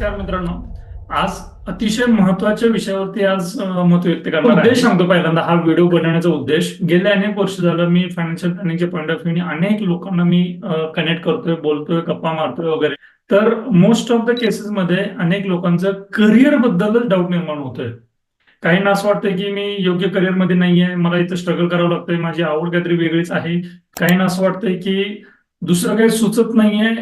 नमस्कार मित्रांनो. आज अतिशय महत्वाच्या विषयावरती आज मत व्यक्त करणार आहे. उद्देश सांगतो पहिल्यांदा. हा व्हिडिओ बनवण्याचा उद्देश, गेले अनेक वर्ष झालं मी फायनान्शियल प्लॅनिंगच्या पॉईंट ऑफ व्ह्यू अनेक लोकांना मी कनेक्ट करतोय, बोलतोय, गप्पा मारतोय वगैरे. तर मोस्ट ऑफ द केसेस मध्ये अनेक लोकांचं करिअर बद्दलच डाऊट निर्माण होतोय. काहींना असं वाटतंय की मी योग्य करिअर मध्ये नाहीये, मला इथं स्ट्रगल करावं लागतंय, माझी आवड काहीतरी वेगळीच आहे. काहींना असं वाटतंय की दुसरं काही सुचत नाहीये,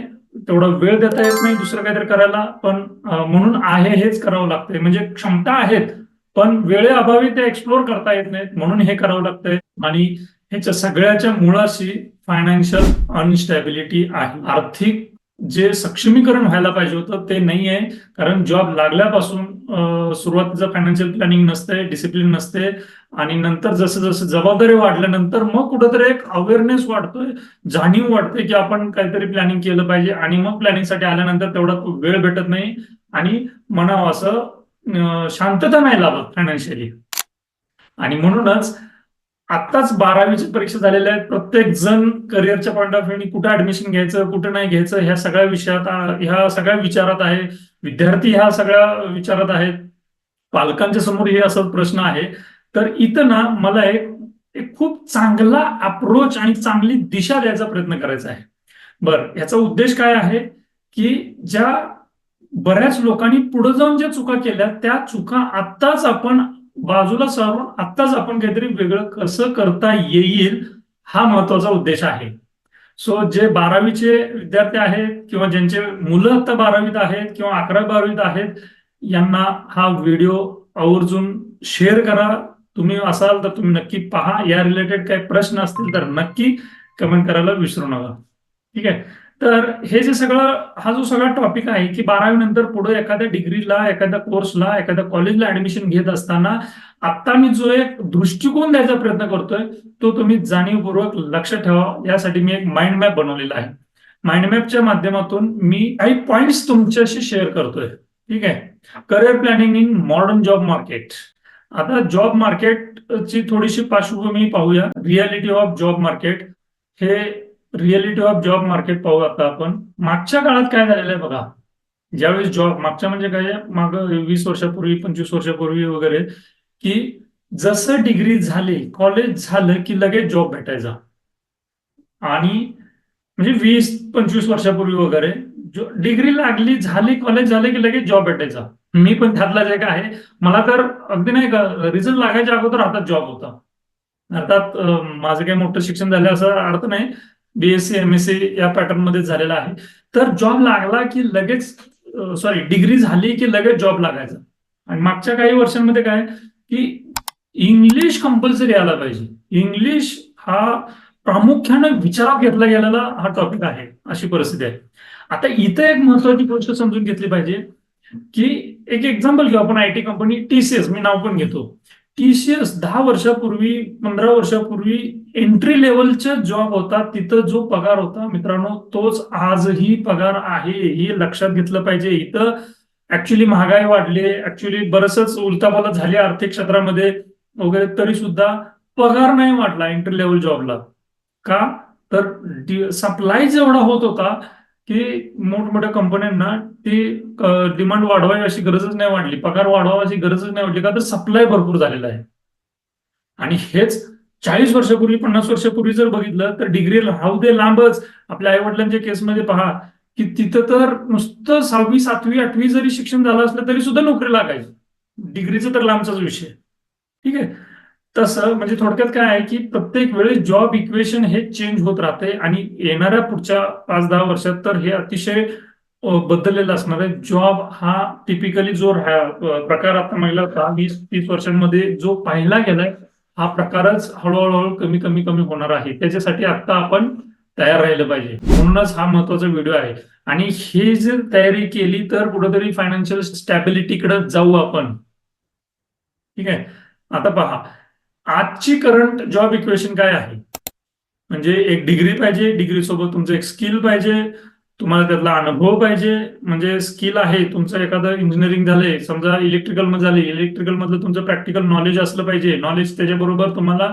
तेवढा वेळ देता येत नाही दुसरं काहीतरी करायला, पण म्हणून आहे हेच करावं लागतंय. म्हणजे क्षमता आहेत पण वेळेअभावी ते एक्सप्लोर करता येत नाहीत, म्हणून हे करावं लागतंय. आणि ह्याच्या सगळ्याच्या मुळाशी फायनान्शियल अनस्टॅबिलिटी आहे. आर्थिक जे सक्षमीकरण व्हायला पाहिजे होतं ते नाही आहे. कारण जॉब लागल्यापासून सुरुवातीचं फायनान्शियल प्लॅनिंग नसते, डिसिप्लिन नसते, आणि नंतर जसं जसं जबाबदारी वाढल्यानंतर मग कुठंतरी एक अवेअरनेस वाढतोय, जाणीव वाटते की आपण काहीतरी प्लॅनिंग केलं पाहिजे. आणि मग प्लॅनिंगसाठी आल्यानंतर तेवढा वेळ भेटत नाही आणि म्हणावं असं शांतता नाही लाभत फायनान्शियली. आणि म्हणूनच आत्ताच 12वीची परीक्षा झालेल्या आहेत. प्रत्येक जण करिअरच्या पॉईंट ऑफ व्ह्यू कुठे ऍडमिशन घ्यायचं, कुठे नाही घ्यायचं, ह्या सगळ्या ह्या सगळ्या विचारात आहे. विद्यार्थी ह्या सगळ्या विचारात आहेत. पालकांच्या समोर हे असा प्रश्न आहे. तर इथं ना मला एक एक खूप चांगला अप्रोच आणि चांगली दिशा द्यायचा प्रयत्न करायचा आहे. बरं, याचा उद्देश काय आहे की ज्या बऱ्याच लोकांनी पुढे जाऊन ज्या चुका केल्या त्या चुका आत्ताच आपण बाजूला सारून आत्ताच आपण काहीतरी वेगळं कसं करता येईल, हा महत्वाचा उद्देश आहे. सो जे 12वीचे विद्यार्थी आहेत किंवा ज्यांचे मुलं आता 12वीत आहेत किंवा 11वी-12वीत आहेत, यांना हा व्हिडिओ आवर्जून शेअर करा. तुम्ही असाल तर तुम्ही नक्की पहा. या रिलेटेड काही प्रश्न असतील तर नक्की कमेंट करायला विसरू नका. ठीक आहे. तर हे जे सगळं, हा जो सगळा टॉपिक आहे की 12वी नंतर पुढे एखाद्या डिग्रीला, एखाद्या कोर्सला, एखाद्या कॉलेजला ऍडमिशन घेत असताना आता मी जो एक दृष्टिकोन द्यायचा प्रयत्न करतोय तो तुम्ही जाणीवपूर्वक लक्षात ठेवा. यासाठी मी एक माइंड मॅप बनवलेला आहे. माइंड मॅपच्या माध्यमातून मी काही पॉइंट्स तुमच्याशी शेअर करतोय. ठीक आहे. Career planning in modern job market. आता जॉब मार्केटची थोडीशी पार्श्वभूमी पाहूया. Reality of job market. हे रियालिटी ऑफ जॉब मार्केट पाहू आता आपण. मागच्या काळात काय झालेलं आहे बघा. ज्यावेळेस जॉब, मागच्या म्हणजे काय, माग 20 वर्षापूर्वी, 25 वर्षापूर्वी वगैरे, की जसं डिग्री झाली, कॉलेज झालं की लगेच जॉब भेटायचा. आणि म्हणजे 20-25 वर्षापूर्वी वगैरे डिग्री लागली, झाली, कॉलेज झालं की लगेच जॉब भेटायचा. मी पण त्यातलाच एक आहे. मला तर अगदी नाही का, रिझल्ट लागायच्या अगोदर हातात जॉब होता. अर्थात माझं काही मोठं शिक्षण झालं असा अर्थ नाही, बीएससी एमएससी या पॅटर्न मध्ये झालेला आहे. तर जॉब लागला की लगेच, सॉरी, डिग्री झाली की लगेच जॉब लागायचा. आणि मागच्या काही वर्षांमध्ये काय की इंग्लिश कंपल्सरी आला पाहिजे. इंग्लिश हा प्रामुख्याने विचारात घेतला गेलेला हा टॉपिक आहे, अशी परिस्थिती आहे. आता इथे एक महत्वाची गोष्ट समजून घेतली पाहिजे की एक एक्झाम्पल घेऊ आपण. आयटी कंपनी टीसीएस, मी नाव पण घेतो. टीसीएस 10 वर्षापूर्वी, 15 वर्षापूर्वी एंट्री लेवलचा जॉब होता. तिथं जो पगार होता मित्रांनो, तोच आजही पगार आहे, हे लक्षात घेतलं पाहिजे. इथं ऍक्च्युली महागाई वाढली, ऍक्च्युली बरंच उलथापालथ झाली आर्थिक क्षेत्रामध्ये वगैरे, तरी सुद्धा पगार नाही वाढला एंट्री लेवल जॉबला. का? तर सप्लाय जेवढा होत होता की मोठमोठ्या कंपन्यांना ती डिमांड वाढवावी अशी गरजच नाही वाढली, पगार वाढवावा अशी गरजच नाही वाढली. का? तर सप्लाय भरपूर झालेला आहे. आणि हेच 40 वर्षापूर्वी, 50 वर्षापूर्वी जर बघितलं तर डिग्री राहू दे लांबच, आपल्या आईवडिलांच्या केसमध्ये पहा की तिथं तर नुसतं 6वी, 7वी, 8वी जरी शिक्षण झालं असलं तरी सुद्धा नोकरी लागायची. डिग्रीचं तर लांबचाच विषय. ठीक आहे. तसं म्हणजे थोडक्यात काय आहे की प्रत्येक वेळेस जॉब इक्वेशन हे चेंज होत राहते. आणि येणाऱ्या पुढच्या 5-10 वर्षात तर हे अतिशय बदललेलं असणार आहे. जॉब हा टिपिकली जो प्रकार आता महिला 20-30 वर्षांमध्ये जो पाहिला गेलाय, हा प्रकारच हळूहळू कमी कमी कमी होणार आहे. त्याच्यासाठी आता आपण तयार राहिलं पाहिजे. म्हणूनच हा महत्वाचा व्हिडिओ आहे. आणि हे जर तयारी केली तर कुठेतरी फायनान्शियल स्टॅबिलिटीकडे जाऊ आपण. ठीक आहे. आता पहा, आजची करंट जॉब इक्वेशन काय आहे. म्हणजे एक डिग्री पाहिजे, डिग्री सोबत तुमचं एक स्किल पाहिजे, तुम्हाला त्यातला अनुभव पाहिजे. म्हणजे स्किल आहे तुमचं, एखादं इंजिनिअरिंग झालंय समजा, इलेक्ट्रिकल मध्ये झाले, इलेक्ट्रिकल मधलं तुमचं प्रॅक्टिकल नॉलेज असलं पाहिजे. नॉलेज त्याच्याबरोबर तुम्हाला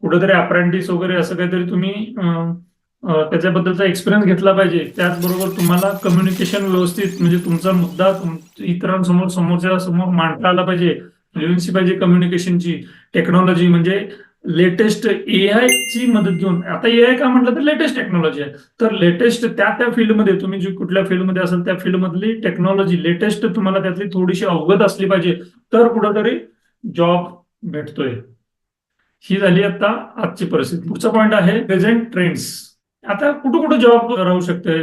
कुठेतरी अप्रेंटिस वगैरे असं काहीतरी तुम्ही त्याच्याबद्दलचा एक्सपिरियन्स घेतला पाहिजे. त्याचबरोबर तुम्हाला कम्युनिकेशन व्यवस्थित म्हणजे तुमचा मुद्दा इतरांसमोर समोरच्या समोर मांडता आला पाहिजे. फ्लुएन्सी पाहिजे कम्युनिकेशनची. टेक्नॉलॉजी म्हणजे लेटेस्ट एआय ची मदत घेऊन. आता एआय का म्हटलं तर लेटेस्ट टेक्नॉलॉजी आहे. तर लेटेस्ट त्या फील्डमध्ये तुम्ही जी कुठल्या फील्डमध्ये असेल त्या फील्डमधली टेक्नॉलॉजी लेटेस्ट तुम्हाला त्यातली थोडीशी अवगत असली पाहिजे, तर कुठंतरी जॉब भेटतोय. ही झाली आता आजची परिस्थिती. पुढचा पॉईंट आहे प्रेझेंट ट्रेंड्स. आता कुठं कुठं जॉब राहू शकते.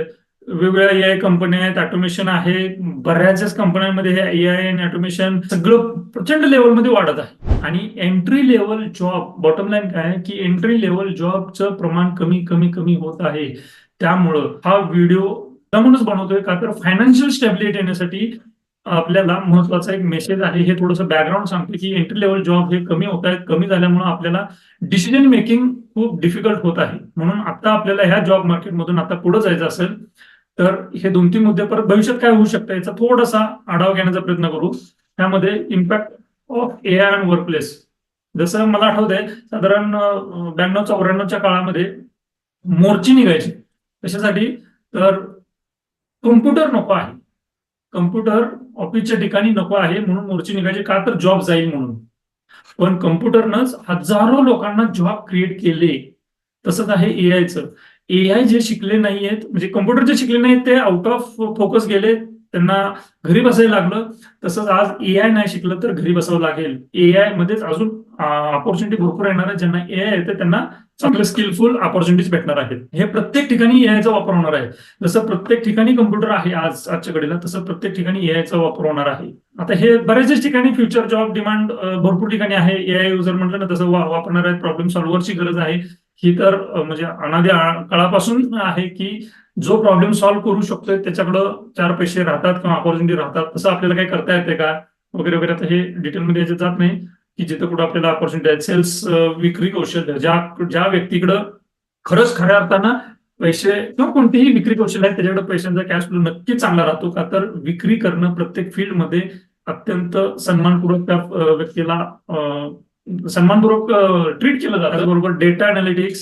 वेगवेगळ्या एआय कंपन्या आहेत, ऑटोमेशन आहे. बऱ्याचशाच कंपन्यांमध्ये हे एआय आणि ऑटोमेशन सगळं प्रचंड लेवलमध्ये वाढत आहे. आणि entry level job, bottom line काय आहे की एंट्री लेवल जॉबचं प्रमाण कमी कमी कमी होत आहे. त्यामुळं हा व्हिडिओ म्हणूनच बनवतोय का तर फायनान्शियल स्टॅबिलिटी येण्यासाठी आपल्याला महत्वाचा एक मेसेज आहे. हे थोडंसं बॅकग्राऊंड सांगतो की एंट्री लेवल जॉब हे कमी होत आहेत. कमी झाल्यामुळे आपल्याला डिसिजन मेकिंग खूप डिफिकल्ट होत आहे. म्हणून आता आपल्याला ह्या जॉब मार्केटमधून आता पुढे जायचं असेल तर हे 2-3 मुद्दे परत भविष्यात काय होऊ शकतं याचा थोडासा आढावा घेण्याचा प्रयत्न करू. त्यामध्ये impact of AI on workplace. जसं मला आठवत आहे साधारण 92-94च्या काळामध्ये मोर्ची निघायची. कशासाठी तर कम्प्युटर नको आहे, कम्प्युटर ऑफिसच्या ठिकाणी नको आहे म्हणून मोर्ची निघायची. का तर जॉब जाईल म्हणून. पण कम्प्युटरनंच हजारो लोकांना जॉब क्रिएट केले. तसंच आहे एआयचं. एआय जे शिकले नाहीयेत म्हणजे कम्प्युटर जे शिकले नाहीत ते आउट ऑफ फोकस गेले, त्यांना घरी बसायला लागलं. तसंच आज एआय नाही शिकलं तर घरी बसावं लागेल. एआय मध्येच अजून ऑपॉर्च्युनिटी भरपूर येणार आहे. ज्यांना एआय येते त्यांना चांगले स्किलफुल ऑपॉर्च्युनिटीज भेटणार आहेत. हे प्रत्येक ठिकाणी एआयचा वापर होणार आहे. जसं प्रत्येक ठिकाणी कम्प्युटर आहे आजच्या घडीला, तसं प्रत्येक ठिकाणी एआयचा वापर होणार आहे. आता हे बऱ्याच ठिकाणी फ्युचर जॉब डिमांड भरपूर ठिकाणी आहे. एआय युजर म्हटलं ना तसं वापरणार आहेत. प्रॉब्लेम सॉल्व्हरची गरज आहे. ही तर म्हणजे अनादी काळापासून आहे की जो प्रॉब्लेम सॉल्व्ह करू शकतोय त्याच्याकडं 4 पैसे राहतात किंवा ऑपॉर्च्युनिटी राहतात. तसं आपल्याला काही करता येते का वगैरे वगैरे. आता हे डिटेलमध्ये याच्यात जात नाही की जिथं कुठं आपल्याला ऑपॉर्च्युनिटी आहेत. सेल्स, विक्री कौशल्य, ज्या व्यक्तीकडं खरंच खऱ्या अर्थानं पैसे किंवा कोणतेही विक्री कौशल्य आहे त्याच्याकडे पैशांचा कॅश फ्लो नक्कीच चांगला राहतो. का तर विक्री करणं प्रत्येक फील्डमध्ये अत्यंत सन्मानपूर्वक त्या व्यक्तीला सन्मानपूर्वक ट्रीट केलं जातं. बरोबर data analytics,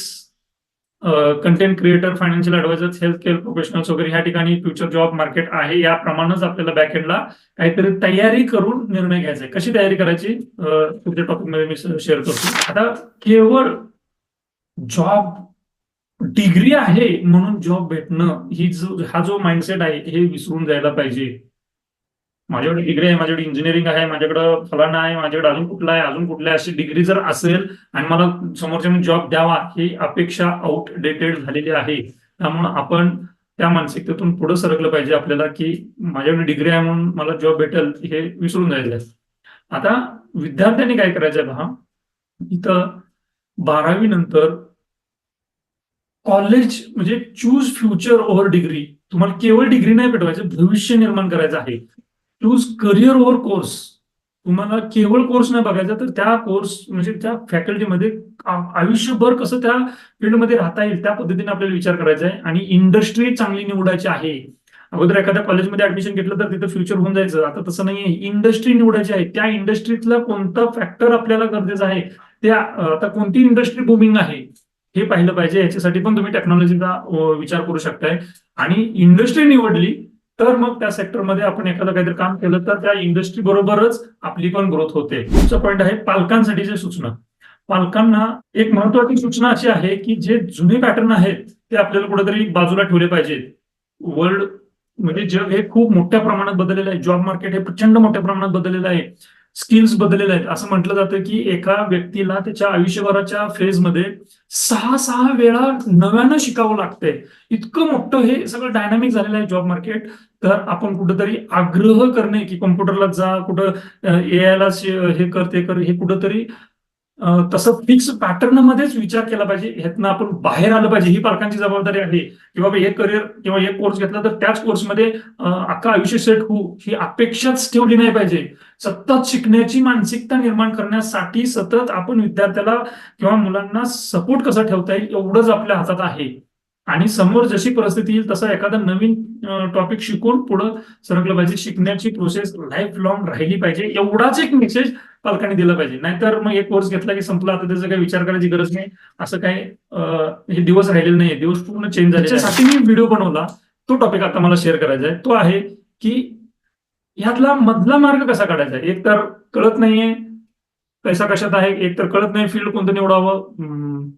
content creator, financial adviser, health care professionals वगैरे ह्या ठिकाणी फ्युचर जॉब मार्केट आहे. याप्रमाणेच आपल्याला बॅकएंडला काहीतरी तयारी करून निर्णय घ्यायचा आहे. कशी तयारी करायची पुढच्या टॉपिकमध्ये मी शेअर करतो. आता केवळ जॉब डिग्री आहे म्हणून जॉब भेटणं हा जो माइंडसेट आहे हे विसरून जायला पाहिजे. माझ्याकडे डिग्री आहे, माझ्याकडे इंजिनिअरिंग आहे, माझ्याकडे फलाना आहे, माझ्याकडे अजून कुठला आहे, अजून कुठल्या अशी डिग्री जर असेल आणि मला समोरच्याने जॉब द्यावा, ही अपेक्षा आउटडेटेड झालेली आहे. त्यामुळे आपण त्या मानसिकतेतून पुढे सरकलं पाहिजे आपल्याला की माझ्याकडे डिग्री आहे म्हणून मला जॉब भेटेल हे विसरून जायचं आहे. आता विद्यार्थ्यांनी काय करायचंय पहा, इथं 12वी नंतर कॉलेज म्हणजे चूज फ्युचर ओव्हर डिग्री. तुम्हाला केवळ डिग्री नाही भेटवायचं, भविष्य निर्माण करायचं आहे. Choose career over course. तुम्हाला केवळ कोर्स नाही बघायचा तर त्या कोर्स म्हणजे त्या फॅकल्टीमध्ये आयुष्यभर कसं त्या फील्डमध्ये राहता येईल त्या पद्धतीने आपल्याला विचार करायचा आहे. आणि इंडस्ट्री चांगली निवडायची आहे. अगोदर एखाद्या कॉलेजमध्ये ऍडमिशन घेतलं तर तिथं फ्युचर होऊन जायचं. आता तसं नाहीये. इंडस्ट्री निवडायची आहे. त्या इंडस्ट्रीतला कोणता फॅक्टर आपल्याला गरजेचं आहे, त्या आता कोणती इंडस्ट्री बुमिंग आहे हे पाहिलं पाहिजे. याच्यासाठी पण तुम्ही टेक्नॉलॉजीचा विचार करू शकताय. आणि इंडस्ट्री निवडली तर मग त्या सेक्टरमध्ये आपण एखादं काहीतरी काम केलं तर त्या इंडस्ट्री बरोबरच आपली पण ग्रोथ होते. पुढचा पॉईंट आहे पालकांसाठीची सूचना. पालकांना एक महत्वाची सूचना अशी आहे की जे जुने पॅटर्न आहेत ते आपल्याला कुठेतरी बाजूला ठेवले पाहिजेत. वर्ल्ड म्हणजे जग हे खूप मोठ्या प्रमाणात बदललेलं आहे. जॉब मार्केट हे प्रचंड मोठ्या प्रमाणात बदललेलं आहे. स्किल्स बदललेले आहेत. असं म्हटलं जातं की एका व्यक्तीला त्याच्या आयुष्यभराच्या फेजमध्ये 6 वेळा नव्यानं शिकावं लागतंय. इतकं मोठं हे सगळं डायनामिक झालेलं आहे जॉब मार्केट. तर आपण कुठंतरी आग्रह करणे की कम्प्युटरला जा, कुठं एआयला हे कर ते कर, हे कुठंतरी तसं फिक्स पॅटर्न मध्येच विचार केला पाहिजे. ह्यातनं आपण बाहेर आलं पाहिजे. ही पालकांची जबाबदारी आहे की बाबा हे करिअर किंवा एक कोर्स घेतला तर त्याच कोर्समध्ये अख्खा आयुष्य सेट होऊ ही अपेक्षाच ठेवली नाही पाहिजे. सतत शिकण्याची मानसिकता निर्माण करण्यासाठी सतत आपण विद्यार्थ्याला किंवा मुलांना सपोर्ट कसा ठेवता येईल एवढंच आपल्या हातात आहे. आणि समोर जशी परिस्थिती येईल तसा एखादा नवीन टॉपिक शिकून पुढे सरकलं पाहिजे. शिकण्याची प्रोसेस लाईफ लॉंग राहिली पाहिजे, एवढाच एक मेसेज पालकांनी दिला पाहिजे. नाहीतर मग एक कोर्स घेतला की संपला, आता त्याचा काही विचार करायची गरज नाही, असं काय हे दिवस राहिलेले नाही, दिवस पूर्ण चेंज झाले. त्याच्यासाठी मी व्हिडिओ बनवला, तो टॉपिक आता मला शेअर करायचा आहे. तो आहे की ह्यातला मधला मार्ग कसा काढायचा. एक तर कळत नाहीये पैसा कशात आहे, एक तर कळत नाही फील्ड कोणतं निवडावं,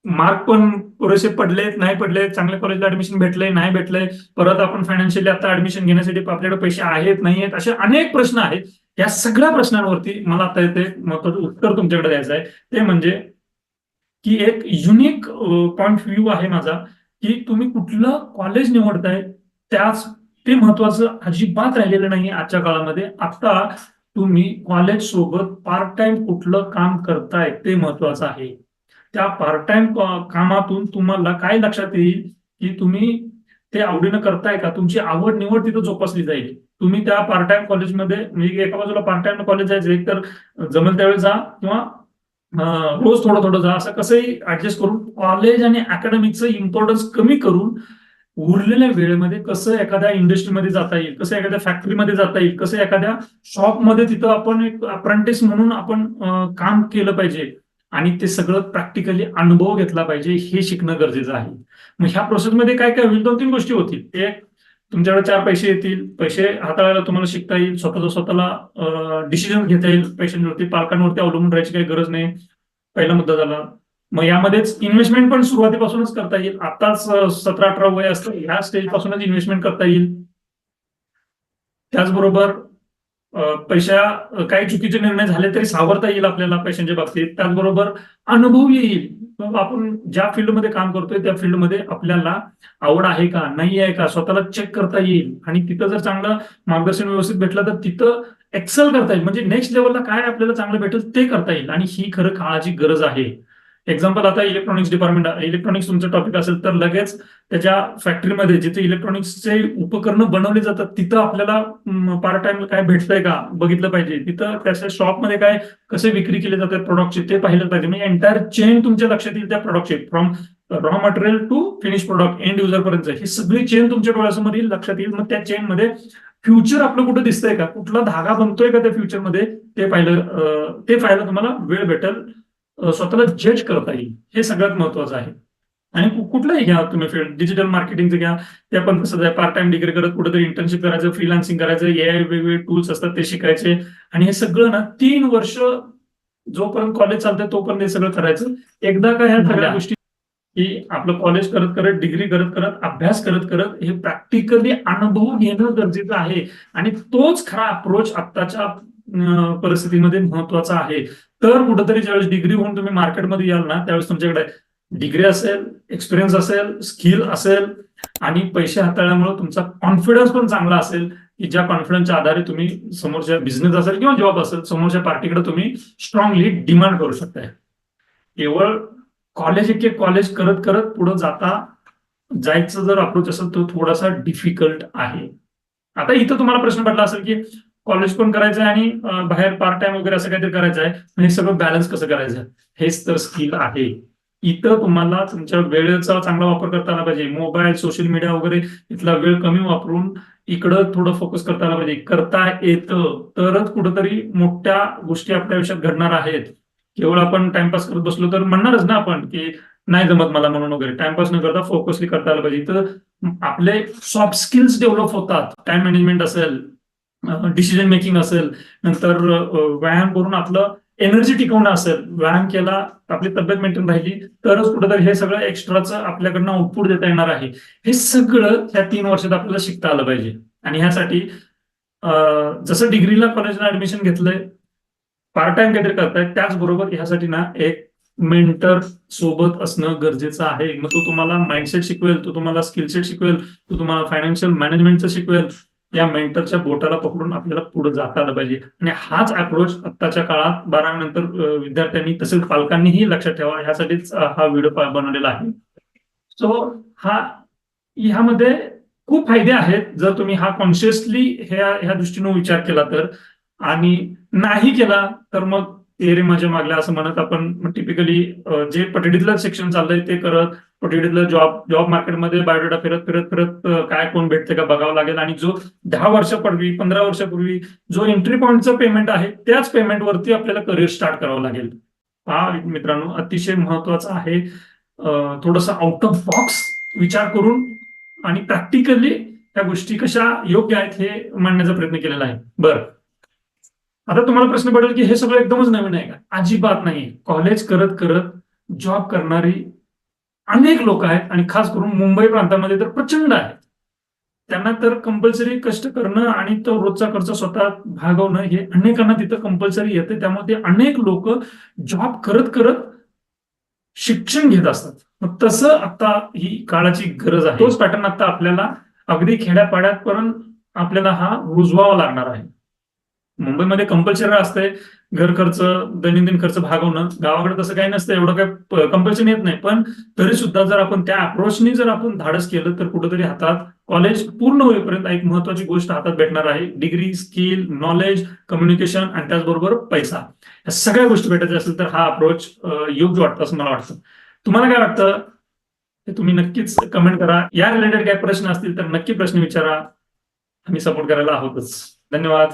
मार्क पण पुरेसे पडलेत नाही पडले, चांगल्या कॉलेजला ऍडमिशन भेटलंय नाही भेटलंय, परत आपण फायनान्शियली आता ऍडमिशन घेण्यासाठी आपल्याकडे पैसे आहेत नाही आहेत, असे अनेक प्रश्न आहेत. या सगळ्या प्रश्नांवरती मला आता ते महत्वाचं उत्तर तुमच्याकडे द्यायचं आहे. ते म्हणजे की एक युनिक पॉइंट व्ह्यू आहे माझा, की तुम्ही कुठलं कॉलेज निवडताय त्याच ते महत्वाचं अजिबात राहिलेलं नाही आजच्या काळामध्ये. आता तुम्ही कॉलेज सोबत पार्ट टाइम कुठलं काम करताय ते महत्वाचं आहे. त्या पार्ट टाइम कामातून तुम्हाला काय लक्षात येईल की तुम्ही ते आवडीनं करताय का, तुमची आवड निवड तिथं जोपासली जाईल. तुम्ही त्या पार्ट टाइम कॉलेजमध्ये म्हणजे एका बाजूला पार्ट टाइम कॉलेज जायचं, एक तर जमेल त्यावेळी जा किंवा रोज थोडं थोडं जा, असं कसंही ऍडजस्ट करून कॉलेज आणि अकॅडमिकचं इम्पॉर्टन्स कमी करून उरलेल्या वेळेमध्ये कसं एखाद्या इंडस्ट्रीमध्ये जाता येईल, कसं एखाद्या फॅक्टरीमध्ये जाता येईल, कसं एखाद्या शॉपमध्ये तिथं आपण एक अप्रेंटिस म्हणून आपण काम केलं पाहिजे आणि ते सगळं प्रॅक्टिकली अनुभव घेतला पाहिजे, हे शिकणं गरजेचं आहे. मग ह्या प्रोसेसमध्ये काय काय होईल, 2-3 गोष्टी होतील. एक, तुमच्याकडे 4 पैसे येतील, पैसे हाताळायला तुम्हाला शिकता येईल, स्वतःला डिसिजन घेता येईल पैशांवरती, पालकांवरती अवलंबून राहायची काही गरज नाही. पहिला मुद्दा झाला. मग यामध्येच इन्व्हेस्टमेंट पण सुरुवातीपासूनच करता येईल. आताच 17-18 वय असतं, ह्या स्टेज पासूनच इन्व्हेस्टमेंट करता येईल. त्याचबरोबर पैशा काही चुकीचे निर्णय झाले तरी सावरता येईल आपल्याला पैशांच्या बाबतीत. त्याचबरोबर अनुभव येईल, आपण ज्या फील्डमध्ये काम करतोय त्या फील्डमध्ये आपल्याला आवड आहे का नाही आहे का स्वतःला चेक करता येईल. आणि तिथं जर चांगलं मार्गदर्शन व्यवस्थित भेटलं तर तिथं एक्सेल करता येईल, म्हणजे नेक्स्ट लेवलला काय आपल्याला चांगलं भेटेल ते करता येईल. आणि ही खरं काळाची गरज आहे. एक्झाम्पल, आता इलेक्ट्रॉनिक्स डिपार्टमेंट, इलेक्ट्रॉनिक्स तुमचं टॉपिक असेल तर लगेच त्याच्या फॅक्टरीमध्ये जिथे इलेक्ट्रॉनिक्सचे उपकरणं बनवली जातात तिथं आपल्याला पार्ट टाइम काय भेटतंय का बघितलं पाहिजे. तिथं त्याच्या शॉपमध्ये काय कसे विक्री केले जातात प्रोडक्टचे ते पाहिलं पाहिजे. म्हणजे एंटायर चेन तुमच्या लक्षात येईल त्या प्रोडक्टचे, from raw material to finish product end user पर्यंत ही सगळी चेन तुमच्या डोळ्यासमोर येईल, लक्षात येईल. मग त्या चेनमध्ये फ्युचर आपलं कुठं दिसतंय का, कुठला धागा बनतोय का त्या फ्युचरमध्ये ते पाहिलं तुम्हाला वेळ भेटेल, स्वतःला जज करता येईल. हे सगळ्यात महत्वाचं आहे. आणि कुठलंही घ्या तुम्ही फील्ड, डिजिटल मार्केटिंगचं घ्या, ते पण तसंच आहे. पार्ट टाइम डिग्री करत कुठेतरी इंटर्नशिप करायचं, फ्रीलान्सिंग करायचं, एआय वेगवेगळे टूल्स असतात ते शिकायचे. आणि हे सगळं ना 3 वर्ष जोपर्यंत कॉलेज चालतंय तोपर्यंत हे सगळं करायचं. एकदा का ह्या सगळ्या गोष्टी की आपलं कॉलेज करत करत, डिग्री करत करत, अभ्यास करत करत हे प्रॅक्टिकली अनुभव घेणं गरजेचं आहे. आणि तोच खरा अप्रोच आत्ताच्या परिस्थितीमध्ये महत्वाचा आहे. तर कुठेतरी ज्यावेळेस डिग्री होऊन तुम्ही मार्केटमध्ये याल ना, त्यावेळेस तुमच्याकडे डिग्री असेल, एक्सपिरियन्स असेल, स्किल असेल आणि पैसे हाताळल्यामुळे तुमचा कॉन्फिडन्स पण चांगला असेल, की ज्या कॉन्फिडन्सच्या आधारे तुम्ही समोरच्या बिझनेस असेल किंवा जॉब असेल समोरच्या पार्टीकडे तुम्ही स्ट्रॉंगली डिमांड करू शकताय. केवळ कॉलेज करत करत पुढे जायचं जर अप्रोच असेल तो थोडासा डिफिकल्ट आहे. आता इथं तुम्हाला प्रश्न पडला असेल की कॉलेज पण करायचं आहे आणि बाहेर पार्ट टाइम वगैरे असं काहीतरी करायचं आहे, हे सगळं बॅलन्स कसं करायचं. हेच तर स्किल आहे. इथं तुम्हाला तुमच्या वेळेचा चांगला वापर करता आला पाहिजे. मोबाईल, सोशल मीडिया वगैरे इथला वेळ कमी वापरून इकडं थोडं फोकस करता आला पाहिजे. करता येतं तरच कुठंतरी मोठ्या गोष्टी आपल्या आयुष्यात घडणार आहेत. केवळ आपण टाइमपास करत बसलो तर म्हणणारच ना आपण की नाही जमत मला म्हणून वगैरे. टाइमपास न करता फोकसली करता आलं पाहिजे. तर आपले सॉफ्ट स्किल्स डेव्हलप होतात. टाइम मॅनेजमेंट असेल, डिसिजन मेकिंग असेल, नंतर व्यायाम करून आपलं एनर्जी टिकवणं असेल, व्यायाम केला आपली तब्येत मेंटेन राहिली तरच कुठेतरी हे सगळं एक्स्ट्राचं आपल्याकडनं आउटपुट देता येणार आहे. हे सगळं त्या 3 वर्षात आपल्याला शिकता आलं पाहिजे. आणि ह्यासाठी जसं डिग्रीला कॉलेजला ऍडमिशन घेतलंय, पार्ट टाइम काहीतरी करताय, त्याचबरोबर ह्यासाठी ना एक मेंटर सोबत असणं गरजेचं आहे. मग तो तुम्हाला माइंडसेट शिकवेल, तो तुम्हाला स्किल सेट शिकवेल, तो तुम्हाला फायनान्शियल मॅनेजमेंटचं शिकवेल. या मेंटरच्या बोटाला पकडून आपल्याला पुढे जाता आलं पाहिजे. आणि हाच अप्रोच आत्ताच्या काळात 12 नंतर विद्यार्थ्यांनी तसेच पालकांनीही लक्षात ठेवा, ह्यासाठीच हा व्हिडिओ बनवलेला आहे. सो ह्यामध्ये खूप फायदे आहेत जर तुम्ही हा कॉन्शियसली ह्या दृष्टीने विचार केला तर. आणि नाही केला तर मग ते रे माझ्या मागल्या असं म्हणत आपण टिपिकली जे पटडीतलं शिक्षण चाललंय ते करत, पटडीतलं जॉब मार्केटमध्ये बायोडाटा फिरत फिरत फिरत काय कोण भेटते का बघावं लागेल. आणि जो 10 वर्षापूर्वी 15 वर्षापूर्वी जो एंट्री पॉईंटचं पेमेंट आहे त्याच पेमेंटवरती आपल्याला करिअर स्टार्ट करावं लागेल. हा मित्रांनो अतिशय महत्वाचा आहे. थोडंसं आउट ऑफ बॉक्स विचार करून आणि प्रॅक्टिकली त्या गोष्टी कशा योग्य आहेत हे मांडण्याचा प्रयत्न केलेला आहे. बरं, आता तुम्हाला प्रश्न पडेल की हे सगळं एकदमच नवीन आहे का? अजिबात नाही. कॉलेज करत करत जॉब करणारी अनेक लोक आहेत आणि खास करून मुंबई प्रांतामध्ये तर प्रचंड आहेत. त्यांना तर कंपल्सरी कष्ट करणं आणि तो रोजचा खर्च स्वतः भागवणं हे अनेकांना तिथं कंपल्सरी येते. त्यामुळे ते अनेक लोक जॉब करत करत शिक्षण घेत असतात. मग तसं आता ही काळाची गरज आहे. तोच पॅटर्न आता आपल्याला अगदी खेड्यापाड्यापर्यंत आपल्याला हा रुजवावा लागणार आहे. मुंबईमध्ये कंपल्सरी असतंय घर खर्च, दैनंदिन खर्च भागवणं. गावाकडे तसं काही नसतं, एवढं काही कंपल्शन येत नाही. पण तरी सुद्धा जर आपण त्या अप्रोचनी जर आपण धाडस केलं तर कुठेतरी हातात कॉलेज पूर्ण होईपर्यंत एक महत्वाची गोष्ट हातात भेटणार आहे. डिग्री, स्किल, नॉलेज, कम्युनिकेशन आणि त्याचबरोबर पैसा. या सगळ्या गोष्टी भेटायच्या असेल तर हा अप्रोच योग्य वाटतं असं मला वाटतं. तुम्हाला काय वाटतं ते तुम्ही नक्कीच कमेंट करा. या रिलेटेड काही प्रश्न असतील तर नक्की प्रश्न विचारा. आम्ही सपोर्ट करायला आहोतच. धन्यवाद.